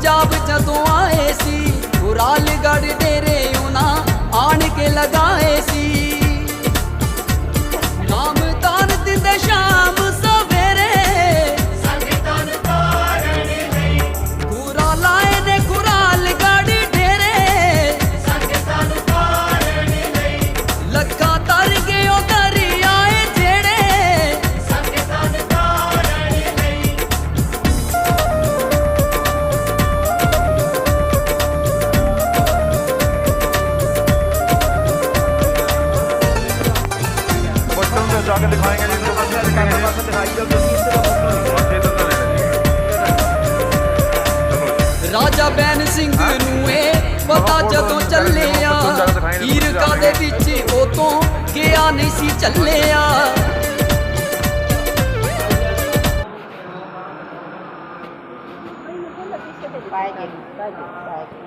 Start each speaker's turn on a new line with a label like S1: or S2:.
S1: पंजाब जदों आए सी कुरालगढ़ डेरे उना आन के लगाए सी नाम तान दिंदे शाम सवेरे पूरा लाए ने कुरालगढ़ डेरे लखा तर गयो दरियाए जेड़े
S2: जाके दिखाएंगे
S1: राजा बैन सिंह नूए पता जदों चलिया ईरका दे विच ओतों गया नहीं सी चलिया
S3: Baik.